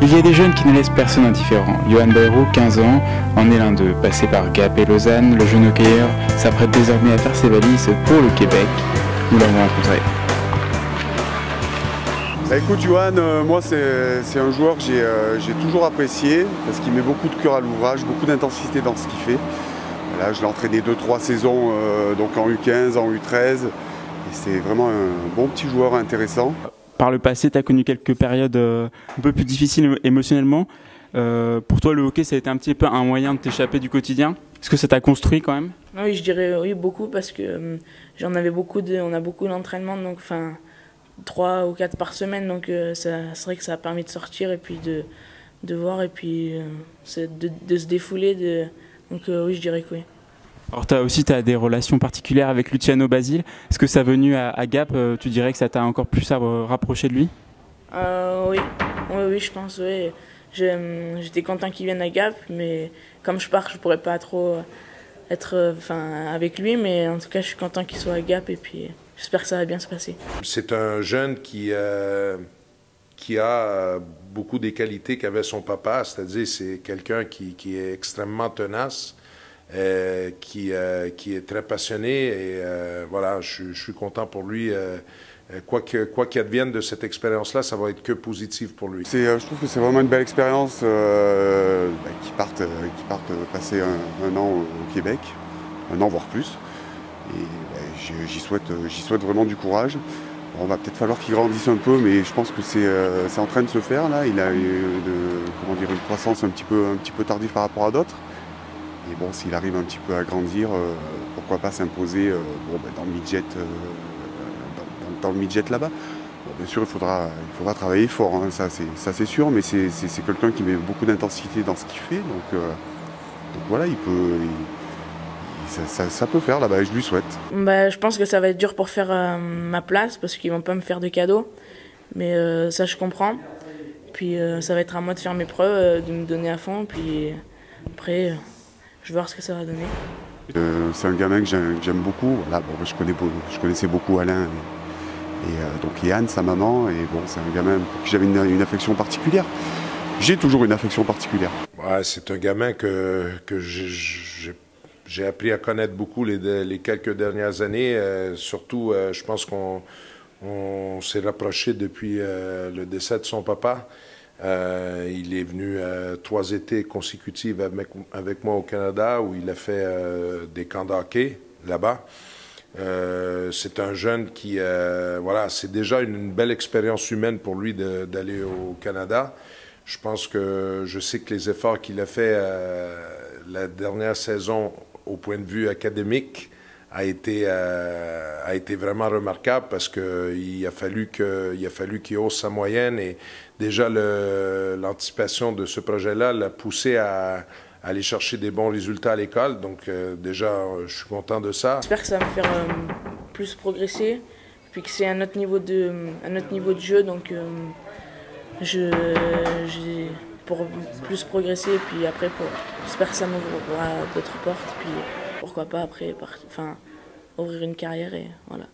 Il y a des jeunes qui ne laissent personne indifférent. Johan Bayrou, 15 ans, en est l'un d'eux. Passé par Gap et Lausanne, le jeune hockeyeur s'apprête désormais à faire ses valises pour le Québec. Nous l'avons rencontré. Bah écoute Johan, moi c'est un joueur que j'ai toujours apprécié parce qu'il met beaucoup de cœur à l'ouvrage, beaucoup d'intensité dans ce qu'il fait. Là je l'ai entraîné 2-3 saisons donc en U15, en U13 et c'est vraiment un bon petit joueur intéressant. Par le passé, tu as connu quelques périodes un peu plus difficiles émotionnellement. Pour toi, le hockey, ça a été un petit peu un moyen de t'échapper du quotidien. Est-ce que ça t'a construit quand même? Oui, je dirais oui, beaucoup, parce que on a beaucoup d'entraînement, donc 3 ou 4 par semaine, donc c'est vrai que ça a permis de sortir et puis de voir et puis de se défouler. Donc oui, je dirais que oui. Alors tu as des relations particulières avec Luciano Basile. Est-ce que ça venu à Gap, tu dirais que ça t'a encore plus rapproché de lui? Oui, je pense, oui. J'étais content qu'il vienne à Gap, mais comme je pars, je pourrais pas trop être avec lui, mais en tout cas, je suis content qu'il soit à Gap et puis j'espère que ça va bien se passer. C'est un jeune qui a beaucoup des qualités qu'avait son papa, c'est-à-dire c'est quelqu'un qui est extrêmement tenace, qui est très passionné et voilà, je suis content pour lui. Quoi qu'il advienne de cette expérience-là, ça va être que positif pour lui. Je trouve que c'est vraiment une belle expérience qu'ils partent passer un an au Québec, un an voire plus. Et j'y souhaite vraiment du courage. On va peut-être falloir qu'il grandisse un peu, mais je pense que c'est en train de se faire là. Il a une croissance un petit peu tardive par rapport à d'autres. Et bon, s'il arrive un petit peu à grandir, pourquoi pas s'imposer dans le midget là-bas. Bon, bien sûr, il faudra travailler fort, hein, ça c'est sûr, mais c'est quelqu'un qui met beaucoup d'intensité dans ce qu'il fait. Donc voilà, ça peut faire là-bas et je lui souhaite. Je pense que ça va être dur pour faire ma place parce qu'ils vont pas me faire de cadeaux, mais ça je comprends. Puis ça va être à moi de faire mes preuves, de me donner à fond, puis après je vais voir ce que ça va donner. C'est un gamin que j'aime beaucoup. Voilà, je connaissais beaucoup Alain et donc Yann, sa maman, et bon, c'est un gamin pour qui j'avais une affection particulière. J'ai toujours une affection particulière. Ouais, c'est un gamin que j'ai appris à connaître beaucoup les quelques dernières années. Surtout, je pense qu'on s'est rapproché depuis le décès de son papa. Il est venu 3 étés consécutifs avec moi au Canada où il a fait des camps de hockey là-bas. C'est un jeune qui, voilà, c'est déjà une belle expérience humaine pour lui d'aller au Canada. Je sais que les efforts qu'il a fait la dernière saison au point de vue académique a été vraiment remarquable parce qu'il a fallu qu'il hausse sa moyenne et déjà l'anticipation de ce projet-là l'a poussé à aller chercher des bons résultats à l'école. Donc déjà, je suis content de ça. J'espère que ça va me faire plus progresser, puis que c'est un autre niveau de jeu, donc pour plus progresser, puis après j'espère que ça m'ouvrira d'autres portes, puis pourquoi pas après ouvrir une carrière et voilà.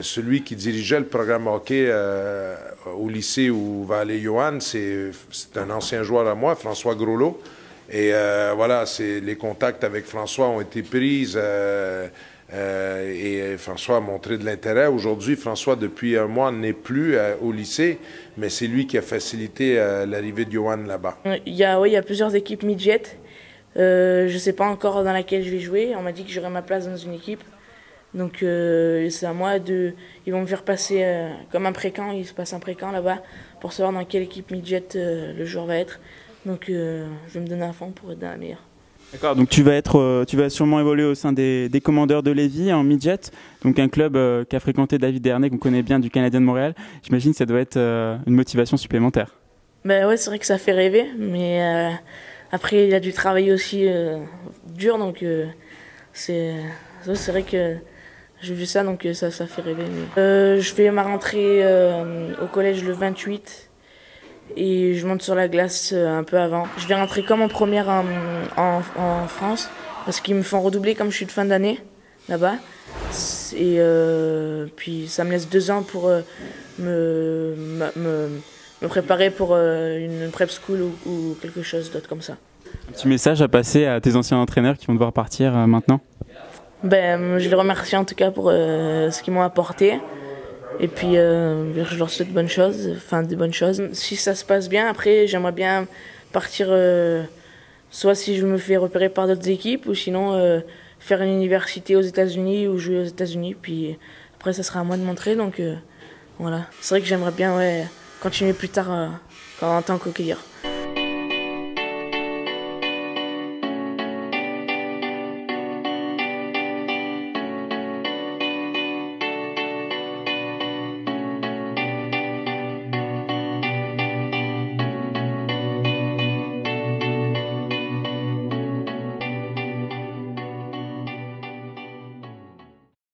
Celui qui dirigeait le programme hockey au lycée où va aller Johan, c'est un ancien joueur à moi, François Groslot. Et voilà, les contacts avec François ont été pris et François a montré de l'intérêt. Aujourd'hui, François, depuis un mois, n'est plus au lycée, mais c'est lui qui a facilité l'arrivée de Johan là-bas. Il y a plusieurs équipes midget. Je ne sais pas encore dans laquelle je vais jouer. On m'a dit que j'aurais ma place dans une équipe. Donc c'est à moi ils vont me faire passer comme un pré-camp, il se passe un pré-camp là-bas pour savoir dans quelle équipe midget le joueur va être. Donc je vais me donner à fond pour être dans la meilleure. D'accord, donc tu vas sûrement évoluer au sein des commandeurs de Lévis en midget, donc un club qu'a fréquenté David Dernay, qu'on connaît bien, du Canadien de Montréal. J'imagine que ça doit être une motivation supplémentaire. Ouais, c'est vrai que ça fait rêver, mais après il y a du travail aussi dur, donc c'est vrai que j'ai vu ça, donc ça fait rêver. Mais je fais ma rentrée au collège le 28 et je monte sur la glace un peu avant. Je vais rentrer comme en première en France parce qu'ils me font redoubler comme je suis de fin d'année là-bas. Et puis ça me laisse 2 ans pour me me préparer pour une prep school ou quelque chose d'autre comme ça. Un petit message à passer à tes anciens entraîneurs qui vont devoir partir maintenant? Je les remercie en tout cas pour ce qu'ils m'ont apporté. Et puis je leur souhaite des bonnes choses. Si ça se passe bien, après j'aimerais bien partir, soit si je me fais repérer par d'autres équipes, ou sinon faire une université aux États-Unis ou jouer aux États-Unis. Puis après ça sera à moi de montrer. Donc voilà. C'est vrai que j'aimerais bien continuer plus tard en tant qu'hockeyeur.